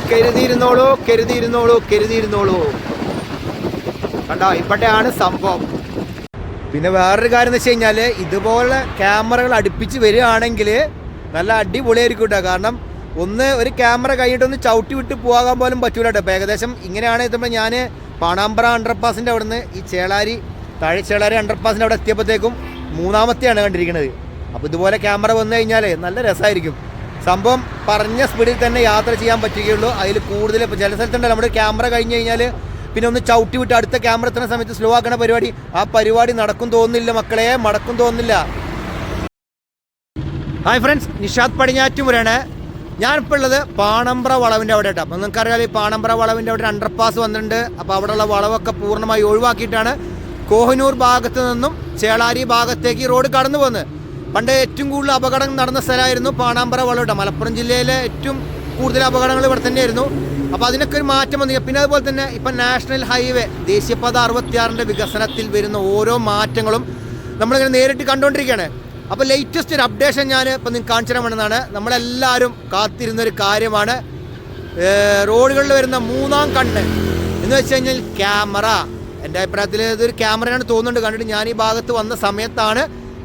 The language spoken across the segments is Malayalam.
കരുതിയിരുന്നോളൂ കരുതിയിരുന്നോളൂ കരുതിയിരുന്നോളൂ. കണ്ടോ, ഇപ്പോഴാണ് സംഭവം. പിന്നെ വേറൊരു കാര്യം എന്ന് വെച്ച് കഴിഞ്ഞാൽ, ഇതുപോലെ ക്യാമറകൾ അടുപ്പിച്ച് വരികയാണെങ്കിൽ നല്ല അടിപൊളിയായിരിക്കും കേട്ടോ. കാരണം ഒരു ക്യാമറ കഴിഞ്ഞിട്ടൊന്ന് ചവിട്ടി വിട്ട് പോകാൻ പോലും പറ്റൂല കേട്ടോ. അപ്പോൾ ഏകദേശം ഇങ്ങനെയാണ് എത്തുമ്പോൾ ഞാൻ പാണാമ്പ്ര അണ്ടർപാസിൻ്റെ അവിടെ നിന്ന് ഈ താഴെ ചേളാരി അണ്ടർപാസിൻ്റെ അവിടെ എത്തിയപ്പോഴത്തേക്കും മൂന്നാമത്തെയാണ് കണ്ടിരിക്കുന്നത്. അപ്പോൾ ഇതുപോലെ ക്യാമറ വന്നു കഴിഞ്ഞാൽ നല്ല രസമായിരിക്കും. സംഭവം പറഞ്ഞ സ്പീഡിൽ തന്നെ യാത്ര ചെയ്യാൻ പറ്റുകയുള്ളൂ. അതിൽ കൂടുതൽ ഇപ്പോൾ ചില സ്ഥലത്തുണ്ടല്ലോ നമ്മുടെ ക്യാമറ കഴിഞ്ഞ് കഴിഞ്ഞാൽ പിന്നെ ഒന്ന് ചവിട്ടി വിട്ട് അടുത്ത ക്യാമറ എത്തുന്ന സമയത്ത് സ്ലോ ആക്കണ പരിപാടി, ആ പരിപാടി നടക്കും തോന്നുന്നില്ല മക്കളെ, മടക്കും തോന്നുന്നില്ല. ഹായ് ഫ്രണ്ട്സ്, നിഷാദ് പടിഞ്ഞാറ്റുമുരാണ്. ഞാനിപ്പോൾ ഉള്ളത് പാണമ്പ്ര വളവിൻ്റെ അവിടെ കേട്ടോ. അപ്പോൾ നിങ്ങൾക്കറിയാം ഈ പാണമ്പ്ര വളവിൻ്റെ അവിടെ അണ്ടർപാസ് വന്നിട്ടുണ്ട്. അപ്പോൾ അവിടെയുള്ള വളവൊക്കെ പൂർണ്ണമായി ഒഴിവാക്കിയിട്ടാണ് കോഹിനൂർ ഭാഗത്ത് നിന്നും ചേളാരി ഭാഗത്തേക്ക് റോഡ് കടന്നു പോകുന്നത്. പണ്ട് ഏറ്റവും കൂടുതൽ അപകടം നടന്ന സ്ഥലമായിരുന്നു പാണാമ്പ്ര വളവ് കേട്ടോ. മലപ്പുറം ജില്ലയിലെ ഏറ്റവും കൂടുതൽ അപകടങ്ങൾ ഇവിടെ തന്നെയായിരുന്നു. അപ്പോൾ അതിനൊക്കെ ഒരു മാറ്റം വന്നു. പിന്നെ അതുപോലെ തന്നെ ഇപ്പം നാഷണൽ ഹൈവേ ദേശീയപാത 66 വികസനത്തിൽ വരുന്ന ഓരോ മാറ്റങ്ങളും നമ്മളിങ്ങനെ നേരിട്ട് കണ്ടുകൊണ്ടിരിക്കുകയാണ്. അപ്പോൾ ലേറ്റസ്റ്റ് ഒരു അപ്ഡേഷൻ ഞാൻ ഇപ്പം നിങ്ങൾക്ക് കാണിച്ചു തരാമെന്നാണ്. നമ്മളെല്ലാവരും കാത്തിരുന്നൊരു കാര്യമാണ് റോഡുകളിൽ വരുന്ന മൂന്നാം കണ്ണ് എന്ന് വെച്ച് കഴിഞ്ഞാൽ ക്യാമറ. എൻ്റെ അഭിപ്രായത്തിൽ ഇതൊരു ക്യാമറയാണ് തോന്നുന്നുണ്ട്. കണ്ടിട്ട് ഞാൻ ഈ ഭാഗത്ത് വന്ന സമയത്താണ്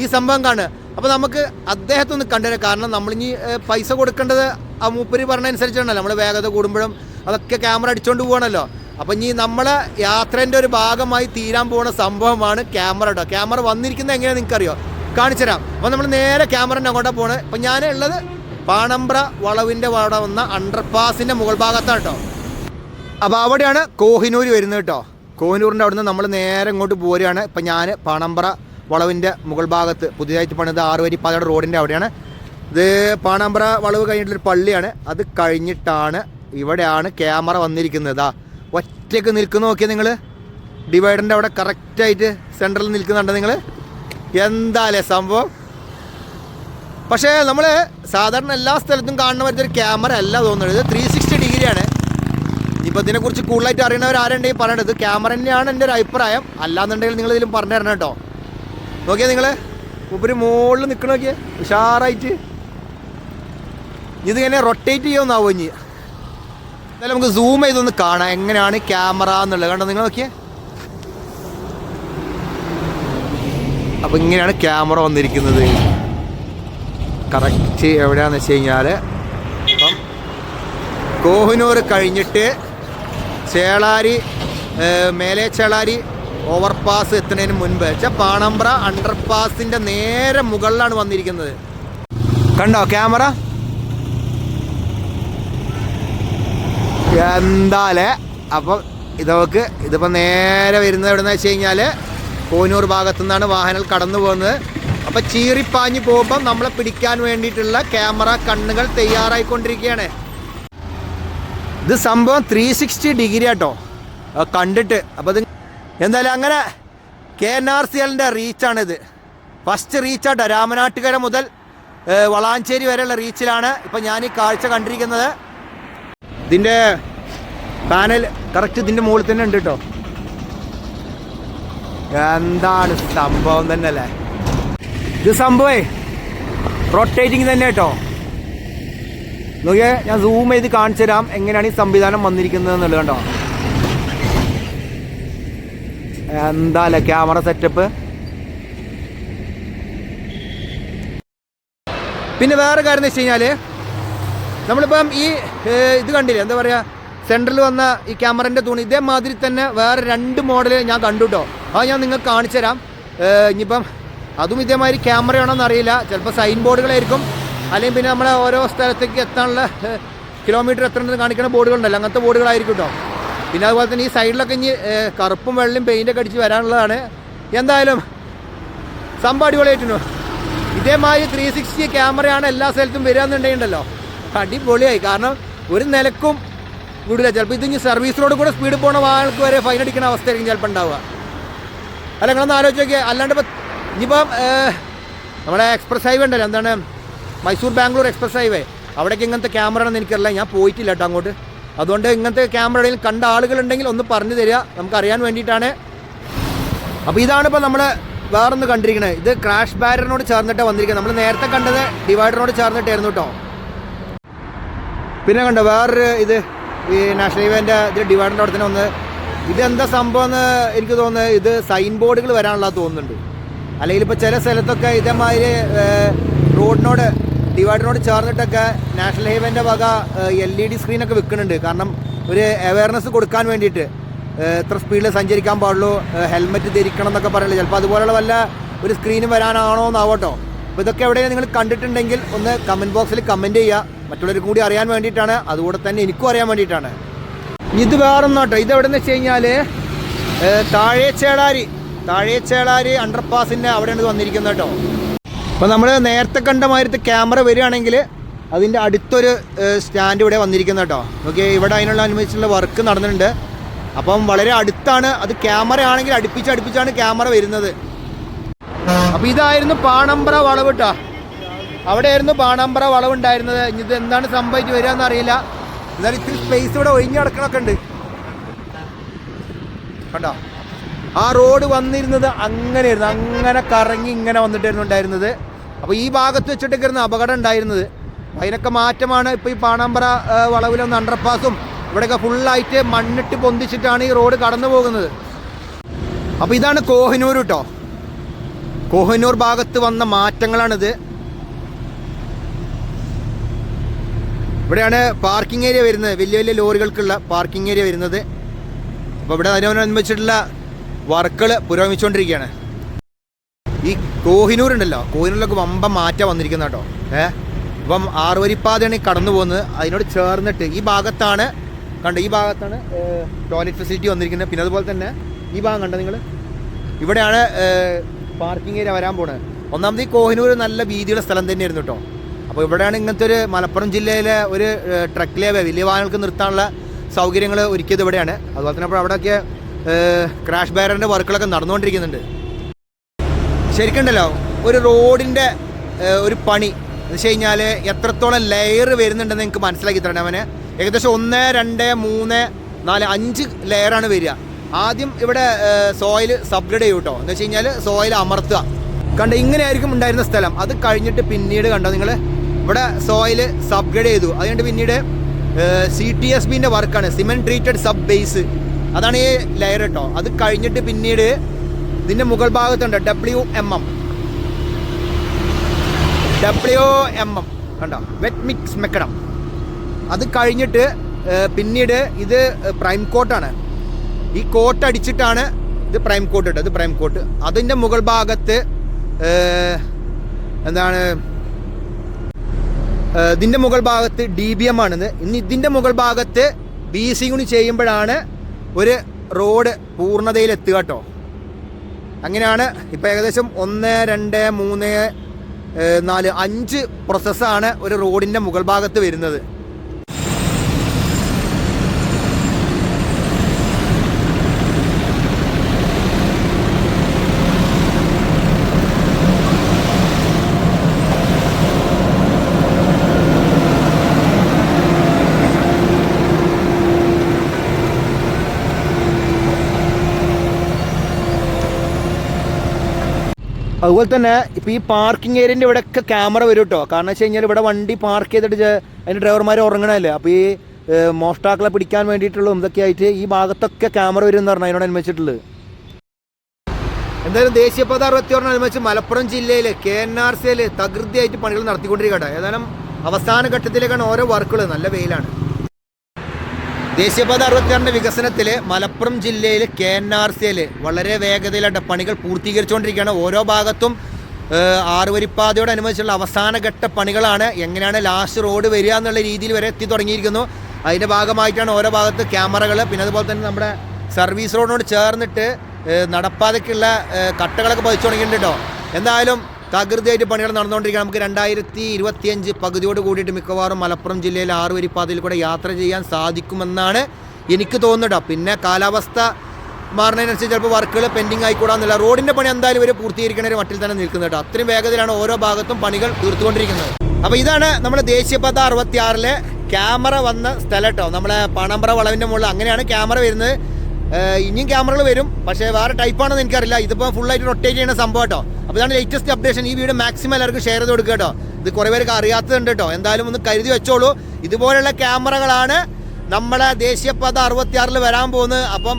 ഈ സംഭവം കാണുക. അപ്പോൾ നമുക്ക് അദ്ദേഹത്തെ ഒന്ന് കണ്ടുതരാം. കാരണം നമ്മളിനി പൈസ കൊടുക്കേണ്ടത് ആ മൂപ്പര് പറഞ്ഞതനുസരിച്ചാണല്ലോ. നമ്മൾ വേഗത കൂടുമ്പോഴും അതൊക്കെ ക്യാമറ അടിച്ചുകൊണ്ട് പോകണമല്ലോ. അപ്പം ഇനി നമ്മളെ യാത്രേൻ്റെ ഒരു ഭാഗമായി തീരാൻ പോകുന്ന സംഭവമാണ് ക്യാമറ കേട്ടോ. ക്യാമറ വന്നിരിക്കുന്നത് എങ്ങനെയാണെന്ന് നിങ്ങൾക്കറിയോ? കാണിച്ചു തരാം. അപ്പോൾ നമ്മൾ നേരെ ക്യാമറൻ്റെ അങ്ങോട്ടാണ് പോകുന്നത്. ഇപ്പം ഞാൻ ഉള്ളത് പാണമ്പ്ര വളവിൻ്റെ അവിടെ വന്ന അണ്ടർപാസിൻ്റെ മുകൾ ഭാഗത്താണ് കേട്ടോ. അപ്പോൾ അവിടെയാണ് കോഹിനൂർ വരുന്നത് കേട്ടോ. കോഹിനൂറിൻ്റെ അവിടെ നിന്ന് നമ്മൾ നേരെ ഇങ്ങോട്ട് പോരുകയാണ്. ഇപ്പം ഞാൻ പാണമ്പ്ര വളവിൻ്റെ മുകൾ ഭാഗത്ത് പുതിയതായിട്ട് പണിത് 6 വരി പാതയുടെ റോഡിൻ്റെ അവിടെയാണ്. ഇത് പാണമ്പ്ര വളവ് കഴിഞ്ഞിട്ടുള്ളൊരു പള്ളിയാണ്. അത് കഴിഞ്ഞിട്ടാണ് ഇവിടെയാണ് ക്യാമറ വന്നിരിക്കുന്നത്. ഒറ്റയ്ക്ക് നിൽക്കുന്ന നോക്കിയാൽ നിങ്ങൾ ഡിവൈഡറിൻ്റെ അവിടെ കറക്റ്റായിട്ട് സെൻറ്ററിൽ നിൽക്കുന്നുണ്ട് നിങ്ങൾ. എന്താല്ലേ സംഭവം. പക്ഷേ നമ്മൾ സാധാരണ എല്ലാ സ്ഥലത്തും കാണുന്ന പറ്റൊരു ക്യാമറ അല്ല തോന്നുന്നത്. ഇത് 360 ഡിഗ്രിയാണ്. ഇപ്പോൾ ഇതിനെക്കുറിച്ച് കൂടുതലായിട്ട് അറിയണവർ ആരുണ്ടെങ്കിൽ പറയണത് ക്യാമറ തന്നെയാണ് എൻ്റെ ഒരു അഭിപ്രായം. അല്ലാന്നുണ്ടെങ്കിൽ നിങ്ങൾ ഇതിലും പറഞ്ഞു തരണം കേട്ടോ. നോക്കിയാൽ നിങ്ങൾ ഉപരി മുകളിൽ നിൽക്കണ നോക്കിയേ ഉഷാറായിട്ട്. ഇതിങ്ങനെ റൊട്ടേറ്റ് ചെയ്യുമെന്നാവോ ഇനി. എന്നാലും നമുക്ക് സൂം ചെയ്തൊന്ന് കാണാം എങ്ങനെയാണ് ക്യാമറ എന്നുള്ളത്. കണ്ടോ നിങ്ങൾ നോക്കിയേ. അപ്പം ഇങ്ങനെയാണ് ക്യാമറ വന്നിരിക്കുന്നത്. കറക്റ്റ് എവിടെയാണെന്ന് വെച്ച് കഴിഞ്ഞാൽ ഇപ്പം കോഹിനൂർ കഴിഞ്ഞിട്ട് ചേളാരി മേലെ ചേളാരി ഓവർപാസ് എത്തുന്നതിന് മുൻപ് വെച്ചാൽ പാണമ്പ്ര അണ്ടർപാസിൻ്റെ നേരെ മുകളിലാണ് വന്നിരിക്കുന്നത്. കണ്ടോ ക്യാമറ? എന്താലേ. അപ്പം ഇതിപ്പോൾ നേരെ വരുന്നത് എവിടെയെന്ന് വെച്ച് കഴിഞ്ഞാൽ കോഹിനൂർ ഭാഗത്തു നിന്നാണ് വാഹനങ്ങൾ കടന്നു പോകുന്നത്. അപ്പം ചീറിപ്പാഞ്ഞ് പോകുമ്പം നമ്മളെ പിടിക്കാൻ വേണ്ടിയിട്ടുള്ള ക്യാമറ കണ്ണുകൾ തയ്യാറായിക്കൊണ്ടിരിക്കുകയാണ്. ഇത് സംഭവം 360 ഡിഗ്രി ആട്ടോ കണ്ടിട്ട്. അപ്പോൾ ഇത് എന്തായാലും അങ്ങനെ KNRCLൻ്റെ റീച്ചാണിത്. ഫസ്റ്റ് റീച്ചാട്ടോ. രാമനാട്ടുകര മുതൽ വളാഞ്ചേരി വരെയുള്ള റീച്ചിലാണ് ഇപ്പം ഞാൻ ഈ കാഴ്ച കണ്ടിരിക്കുന്നത്. ഇതിൻ്റെ പാനൽ കറക്റ്റ് ഇതിൻ്റെ മുകളിൽ തന്നെ ഉണ്ട് കേട്ടോ. എന്താണ് സംഭവം തന്നെ അല്ലേ. ഇത് സംഭവേ റൊട്ടേറ്റിങ് തന്നെ കേട്ടോ. നോക്കിയേ, ഞാൻ സൂം ചെയ്ത് കാണിച്ചു തരാം എങ്ങനെയാണ് ഈ സംവിധാനം വന്നിരിക്കുന്നത് എന്നുള്ളത്. കണ്ടോ എന്താ അല്ലേ ക്യാമറ സെറ്റപ്പ്. പിന്നെ വേറെ കാര്യം എന്ന് വെച്ച് കഴിഞ്ഞാൽ നമ്മളിപ്പം ഈ ഇത് കണ്ടില്ലേ, എന്താ പറയുക, സെൻറ്ററിൽ വന്ന ഈ ക്യാമറൻ്റെ തൂണ് ഇതേമാതിരി തന്നെ വേറെ 2 മോഡൽ ഞാൻ കണ്ടു കേട്ടോ. അത് ഞാൻ നിങ്ങൾക്ക് കാണിച്ചു തരാം. ഇനിയിപ്പം അതും ഇതേമാതിരി ക്യാമറയാണോന്ന് അറിയില്ല. ചിലപ്പോൾ സൈൻ ബോർഡുകളായിരിക്കും, അല്ലെങ്കിൽ പിന്നെ നമ്മളെ ഓരോ സ്ഥലത്തേക്ക് എത്താനുള്ള കിലോമീറ്റർ എത്രയെന്ന് കാണിക്കുന്ന ബോർഡുകളുണ്ടല്ലോ, അങ്ങനത്തെ ബോർഡുകളായിരിക്കും കേട്ടോ. പിന്നെ അതുപോലെ തന്നെ ഈ സൈഡിലൊക്കെ ഇനി കറുപ്പും വെള്ളയും പെയിൻ്റൊക്കെ അടിച്ച് വരാനുള്ളതാണ്. എന്തായാലും സംഭവം അടിപൊളിയായിട്ടുണ്ടോ. ഇതേമാതിരി 360 ക്യാമറയാണ് എല്ലാ സ്ഥലത്തും വരിക എന്നുണ്ടെങ്കിലോ അടിപൊളിയായി. കാരണം ഒരു നിലക്കും വിടില്ല. ചിലപ്പോൾ ഇതിന് സർവീസ് റോഡ് കൂടെ സ്പീഡ് പോകുന്ന വാഹനങ്ങൾക്ക് വരെ ഫൈൻ അടിക്കുന്ന അവസ്ഥയായിരിക്കും ചിലപ്പോൾ ഉണ്ടാവുക. അല്ല നിങ്ങളൊന്ന് ആലോചിച്ച് നോക്കിയാൽ. അല്ലാണ്ട് ഇപ്പം ഇനിയിപ്പം നമ്മുടെ എക്സ്പ്രസ് ഹൈവേ ഉണ്ടല്ലോ, എന്താണ് മൈസൂർ ബാംഗ്ലൂർ എക്സ്പ്രസ് ഹൈവേ, അവിടേക്ക് ഇങ്ങനത്തെ ക്യാമറ ആണെന്ന് എനിക്കറിയില്ല. ഞാൻ പോയിട്ടില്ല കേട്ടോ അങ്ങോട്ട്. അതുകൊണ്ട് ഇങ്ങനത്തെ ക്യാമറയിൽ കണ്ട ആളുകളുണ്ടെങ്കിൽ ഒന്ന് പറഞ്ഞു തരിക, നമുക്കറിയാൻ വേണ്ടിയിട്ടാണ്. അപ്പോൾ ഇതാണ് ഇപ്പോൾ നമ്മൾ വേറൊന്ന് കണ്ടിരിക്കുന്നത്. ഇത് ക്രാഷ് ബാരിയറിനോട് ചേർന്നിട്ട് വന്നിരിക്കുന്നത്. നമ്മൾ നേരത്തെ കണ്ടത് ഡിവൈഡറിനോട് ചേർന്നിട്ടായിരുന്നു കേട്ടോ. പിന്നെ കണ്ടോ വേറൊരു ഇത് ഈ നാഷണൽ ഹൈവേൻ്റെ ഇത് ഡിവൈഡറിൻ്റെ അവിടെ തന്നെ ഒന്ന് ഇതെന്താ സംഭവം എന്ന് എനിക്ക് തോന്നുന്നത് ഇത് സൈൻ ബോർഡുകൾ വരാനുള്ള തോന്നുന്നുണ്ട്. അല്ലെങ്കിൽ ഇപ്പോൾ ചില സ്ഥലത്തൊക്കെ ഇതേമാതിരി റോഡിനോട് ഡിവൈഡറിനോട് ചേർന്നിട്ടൊക്കെ നാഷണൽ ഹൈവേൻ്റെ വക LED സ്ക്രീനൊക്കെ വെക്കുന്നുണ്ട്. കാരണം ഒരു അവയർനെസ് കൊടുക്കാൻ വേണ്ടിയിട്ട് എത്ര സ്പീഡിൽ സഞ്ചരിക്കാൻ പാടുള്ളൂ, ഹെൽമെറ്റ് ധരിക്കണം എന്നൊക്കെ പറയുന്നത്. ചിലപ്പോൾ അതുപോലുള്ള വല്ല ഒരു സ്ക്രീനും വരാനാണോ എന്നാവട്ടോ. അപ്പോൾ ഇതൊക്കെ എവിടെയെങ്കിലും നിങ്ങൾ കണ്ടിട്ടുണ്ടെങ്കിൽ ഒന്ന് കമൻറ്റ് ബോക്സിൽ കമൻറ്റ് ചെയ്യുക. മറ്റുള്ളവർക്ക് കൂടി അറിയാൻ വേണ്ടിയിട്ടാണ്, അതുകൂടെ തന്നെ എനിക്കും അറിയാൻ വേണ്ടിയിട്ടാണ്. ഇത് വേറൊന്നും കേട്ടോ. ഇതെവിടെയെന്ന് വെച്ച് കഴിഞ്ഞാൽ താഴേച്ചേളാരി അണ്ടർപാസിൻ്റെ അവിടെയാണ് ഇത് വന്നിരിക്കുന്നത് കേട്ടോ. അപ്പോൾ നമ്മൾ നേരത്തെ കണ്ട മാതിരത്തെ ക്യാമറ വരികയാണെങ്കിൽ അതിൻ്റെ അടുത്തൊരു സ്റ്റാൻഡ് ഇവിടെ വന്നിരിക്കുന്നത് കേട്ടോ. ഓക്കെ, ഇവിടെ അതിനുള്ള അനുബന്ധിച്ചുള്ള വർക്ക് നടന്നിട്ടുണ്ട്. അപ്പം വളരെ അടുത്താണ്. അത് ക്യാമറ ആണെങ്കിൽ അടുപ്പിച്ചാണ് ക്യാമറ വരുന്നത്. അപ്പോൾ ഇതായിരുന്നു പാണമ്പ്ര വളവ് കേട്ടോ. അവിടെയായിരുന്നു പാണമ്പ്ര വളവ് ഉണ്ടായിരുന്നത്. ഇനി ഇത് എന്താണ് സംഭവിച്ച് വരിക എന്നറിയില്ല. എന്നാലും ഇത്തിരി സ്പേസ് ഇവിടെ ഒഴിഞ്ഞു കിടക്കണമൊക്കെ ഉണ്ട് കണ്ടോ. ആ റോഡ് വന്നിരുന്നത് അങ്ങനെയായിരുന്നു, അങ്ങനെ കറങ്ങി ഇങ്ങനെ വന്നിട്ടായിരുന്നു ഉണ്ടായിരുന്നത്. അപ്പോൾ ഈ ഭാഗത്ത് വെച്ചിട്ടൊക്കെ ആയിരുന്നു അപകടം ഉണ്ടായിരുന്നത്. അതിനൊക്കെ മാറ്റമാണ്. ഇപ്പോൾ ഈ പാണമ്പ്ര വളവിലൊന്ന് അണ്ടർപാസും ഇവിടെയൊക്കെ ഫുള്ളായിട്ട് മണ്ണിട്ട് പൊന്തിച്ചിട്ടാണ് ഈ റോഡ് കടന്നു പോകുന്നത്. അപ്പോൾ ഇതാണ് കോഹിനൂർ കേട്ടോ. കോഹിനൂർ ഭാഗത്ത് വന്ന മാറ്റങ്ങളാണിത്. ഇവിടെയാണ് പാർക്കിംഗ് ഏരിയ വരുന്നത്, വലിയ വലിയ ലോറികൾക്കുള്ള പാർക്കിംഗ് ഏരിയ വരുന്നത്. അപ്പോൾ ഇവിടെ അതിനനുബന്ധിച്ചിട്ടുള്ള വർക്കുകൾ പുരോഗമിച്ചുകൊണ്ടിരിക്കുകയാണ്. ഈ കോഹിനൂർ ഉണ്ടല്ലോ, കോഹിനൂരിലൊക്കെ വമ്പം മാറ്റം വന്നിരിക്കുന്ന കേട്ടോ. ഇപ്പം 6 വരിപ്പാതയാണ് കടന്നു പോകുന്നത്. അതിനോട് ചേർന്നിട്ട് ഈ ഭാഗത്താണ് കണ്ടോ, ഈ ഭാഗത്താണ് ടോയ്ലറ്റ് ഫെസിലിറ്റി വന്നിരിക്കുന്നത്. പിന്നെ അതുപോലെ തന്നെ ഈ ഭാഗം കണ്ടോ നിങ്ങൾ, ഇവിടെയാണ് പാർക്കിംഗ് ഏരിയ വരാൻ പോകുന്നത്. ഒന്നാമത് ഈ കോഹിനൂർ നല്ല വീതിയുള്ള സ്ഥലം തന്നെയായിരുന്നു കേട്ടോ. അപ്പോൾ ഇവിടെയാണ് ഇങ്ങനത്തെ ഒരു മലപ്പുറം ജില്ലയിലെ ഒരു ട്രക്കിലെ വലിയ വാഹനങ്ങൾക്ക് നിർത്താനുള്ള സൗകര്യങ്ങൾ ഒരുക്കിയത് ഇവിടെയാണ്. അതുപോലെ തന്നെ അപ്പോൾ അവിടെയൊക്കെ ക്രാഷ് ബാരിയറിൻ്റെ വർക്കുകളൊക്കെ നടന്നുകൊണ്ടിരിക്കുന്നുണ്ട്. ശരിക്കുണ്ടല്ലോ ഒരു റോഡിൻ്റെ ഒരു പണി എന്ന് വെച്ച് കഴിഞ്ഞാൽ എത്രത്തോളം ലെയർ വരുന്നുണ്ടെന്ന് നിങ്ങൾക്ക് മനസ്സിലാക്കി തരണം. അവന് ഏകദേശം 1, 2, 3, 4, 5 ലെയറാണ് വരിക. ആദ്യം ഇവിടെ സോയിൽ സബ്ഗ്രേഡ് ചെയ്യും കേട്ടോ. എന്ന് വെച്ച് കഴിഞ്ഞാൽ സോയിൽ അമർത്തുക. കണ്ട ഇങ്ങനെയായിരിക്കും ഉണ്ടായിരുന്ന സ്ഥലം. അത് കഴിഞ്ഞിട്ട് പിന്നീട് കണ്ടോ നിങ്ങൾ ഇവിടെ സോയിൽ സബ്ഗ്രേഡ് ചെയ്തു. അതുകൊണ്ട് പിന്നീട് CTSBൻ്റെ വർക്കാണ്, സിമെൻറ്റ് ട്രീറ്റഡ് സബ് ബേസ്. അതാണ് ഈ ലെയർ കേട്ടോ. അത് കഴിഞ്ഞിട്ട് പിന്നീട് ഇതിൻ്റെ മുകൾ ഭാഗത്തുണ്ട് WMM കണ്ടോ, വെറ്റ് മിക്സ് മെക്കഡം. അത് കഴിഞ്ഞിട്ട് പിന്നീട് ഇത് പ്രൈം കോട്ടാണ്. ഈ കോട്ട് അടിച്ചിട്ടാണ് ഇത് പ്രൈം കോട്ട് ഇട്ടത്. ഇത് പ്രൈം കോട്ട്. അതിൻ്റെ മുകൾ ഭാഗത്ത് എന്താണ്, ഇതിൻ്റെ മുകൾ ഭാഗത്ത് DBM ആണിത്. ഇനി ഇതിൻ്റെ മുകൾ ഭാഗത്ത് BC കൂടി ചെയ്യുമ്പോഴാണ് ഒരു റോഡ് പൂർണ്ണതയിലെത്തുക കേട്ടോ. അങ്ങനെയാണ് ഇപ്പോൾ ഏകദേശം 1, 2, 3, 4, 5 പ്രോസസ്സാണ് ഒരു റോഡിൻ്റെ മുകൾ ഭാഗത്ത് വരുന്നത്. അതുപോലെ തന്നെ ഇപ്പോൾ ഈ പാർക്കിംഗ് ഏരിയൻ്റെ ഇവിടെയൊക്കെ ക്യാമറ വരും കേട്ടോ. കാരണം വെച്ച് കഴിഞ്ഞാൽ ഇവിടെ വണ്ടി പാർക്ക് ചെയ്തിട്ട് അതിൻ്റെ ഡ്രൈവർമാർ ഉറങ്ങണമല്ലേ. അപ്പോൾ ഈ മോഷ്ടാക്കളെ പിടിക്കാൻ വേണ്ടിയിട്ടുള്ള ഇതൊക്കെ ആയിട്ട് ഈ ഭാഗത്തൊക്കെ ക്യാമറ വരും എന്ന് പറഞ്ഞാൽ അതിനോടനുബന്ധിച്ചിട്ടുള്ളത്. എന്തായാലും ദേശീയപാത 66 മലപ്പുറം ജില്ലയിൽ KNRCയിൽ തകൃതിയായിട്ട് പണികൾ നടത്തിക്കൊണ്ടിരിക്കട്ടെ. ഏതായാലും അവസാന ഘട്ടത്തിലേക്കാണ് ഓരോ വർക്കുകൾ. നല്ല വെയിലാണ്. ദേശീയപാത 66 വികസനത്തിൽ മലപ്പുറം ജില്ലയിൽ KNRCയിൽ വളരെ വേഗതയിലായിട്ട് പണികൾ പൂർത്തീകരിച്ചുകൊണ്ടിരിക്കുകയാണ്. ഓരോ ഭാഗത്തും 6 വരിപ്പാതയോടനുബന്ധിച്ചുള്ള അവസാനഘട്ട പണികളാണ്. എങ്ങനെയാണ് ലാസ്റ്റ് റോഡ് വരിക എന്നുള്ള രീതിയിൽ വരെ എത്തി തുടങ്ങിയിരിക്കുന്നു. അതിൻ്റെ ഭാഗമായിട്ടാണ് ഓരോ ഭാഗത്ത് ക്യാമറകൾ. പിന്നെ അതുപോലെ തന്നെ നമ്മുടെ സർവീസ് റോഡിനോട് ചേർന്നിട്ട് നടപ്പാതയ്ക്കുള്ള കട്ടകളൊക്കെ പതിച്ചു തുടങ്ങിയിട്ടുണ്ട് കേട്ടോ. എന്തായാലും തകൃതിയായിട്ട് പണികൾ നടന്നുകൊണ്ടിരിക്കുകയാണ്. നമുക്ക് 2025 പകുതിയോട് കൂടിയിട്ട് മിക്കവാറും മലപ്പുറം ജില്ലയിൽ 6 വരിപ്പാതയിൽ കൂടെ യാത്ര ചെയ്യാൻ സാധിക്കുമെന്നാണ് എനിക്ക് തോന്നുന്നത്. പിന്നെ കാലാവസ്ഥ മാറുന്നതിനനുസരിച്ച് ചിലപ്പോൾ വർക്കുകൾ പെൻഡിങ് ആയിക്കൂടാന്നില്ല. റോഡിൻ്റെ പണി എന്തായാലും ഇവർ പൂർത്തീകരിക്കുന്ന ഒരു മട്ടിൽ തന്നെ നിൽക്കുന്നത് കേട്ടോ. അത്രയും വേഗതയിലാണ് ഓരോ ഭാഗത്തും പണികൾ തീർത്തുകൊണ്ടിരിക്കുന്നത്. അപ്പോൾ ഇതാണ് നമ്മുടെ ദേശീയപാത 66 ക്യാമറ വന്ന സ്ഥലം കേട്ടോ. നമ്മളെ പാണമ്പ്ര വളവിൻ്റെ മുകളിൽ അങ്ങനെയാണ് ക്യാമറ വരുന്നത്. ഇനിയും ക്യാമറകൾ വരും, പക്ഷേ വേറെ ടൈപ്പാണെന്ന് എനിക്കറിയില്ല. ഇതിപ്പോൾ ഫുള്ളായിട്ട് റൊട്ടേറ്റ് ചെയ്യുന്ന സംഭവം കേട്ടോ. അപ്പോൾ ഇതാണ് ലേറ്റസ്റ്റ് അപ്ഡേഷൻ. ഈ വീഡിയോ മാക്സിമം എല്ലാവർക്കും ഷെയർ ചെയ്ത് കൊടുക്കുക കേട്ടോ. ഇത് കുറേ പേർക്ക് അറിയാത്തതുണ്ട് കേട്ടോ. എന്തായാലും ഒന്ന് കരുതി വെച്ചോളൂ. ഇതുപോലെയുള്ള ക്യാമറകളാണ് നമ്മളെ ദേശീയപാത 66 വരാൻ പോകുന്നത്. അപ്പം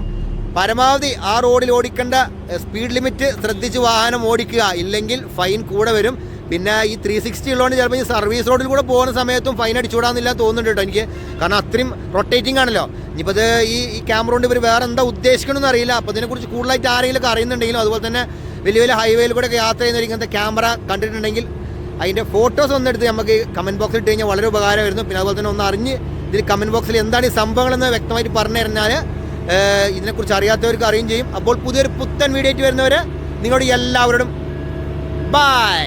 പരമാവധി ആ റോഡിൽ ഓടിക്കേണ്ട സ്പീഡ് ലിമിറ്റ് ശ്രദ്ധിച്ച് വാഹനം ഓടിക്കുക, ഇല്ലെങ്കിൽ ഫൈൻ കൂടെ വരും. പിന്നെ ഈ 360 ഉള്ളതുകൊണ്ട് ചിലപ്പോൾ ഈ സർവീസ് റോഡിൽ കൂടെ പോകുന്ന സമയത്തും ഫൈൻ അടിച്ചുവിടാന്നില്ല തോന്നുന്നുണ്ട് കേട്ടോ എനിക്ക്. കാരണം അത്രയും റൊട്ടേറ്റിംഗ് ആണല്ലോ. ഇനിയിപ്പോൾ ഇത് ഈ ക്യാമറ കൊണ്ട് ഇവർ വേറെ എന്താ ഉദ്ദേശിക്കണമെന്ന് അറിയില്ല. അപ്പോൾ ഇതിനെക്കുറിച്ച് കൂടുതലായിട്ട് ആരെങ്കിലും അറിയുന്നുണ്ടെങ്കിലും അതുപോലെ തന്നെ വലിയ വലിയ ഹൈവേയിൽ കൂടെ ഒക്കെ യാത്ര ചെയ്യുന്ന ഇങ്ങനത്തെ ക്യാമറ കണ്ടിട്ടുണ്ടെങ്കിൽ അതിൻ്റെ ഫോട്ടോസ് ഒന്നെടുത്ത് നമുക്ക് കമൻറ്റ് ബോക്സിൽ ഇട്ട് കഴിഞ്ഞാൽ വളരെ ഉപകാരമായിരുന്നു. പിന്നെ അതുപോലെ തന്നെ ഒന്ന് അറിഞ്ഞ് ഇതിൽ കമൻറ്റ് ബോക്സിൽ എന്താണ് ഈ സംഭവങ്ങളെന്ന് വ്യക്തമായിട്ട് പറഞ്ഞു തരുന്നാൽ ഇതിനെക്കുറിച്ച് അറിയാത്തവർക്ക് അറിയുകയും ചെയ്യും. അപ്പോൾ പുതിയൊരു പുത്തൻ വീഡിയോ ആയിട്ട് വരുന്നവർ നിങ്ങളോട് എല്ലാവരോടും ബൈ.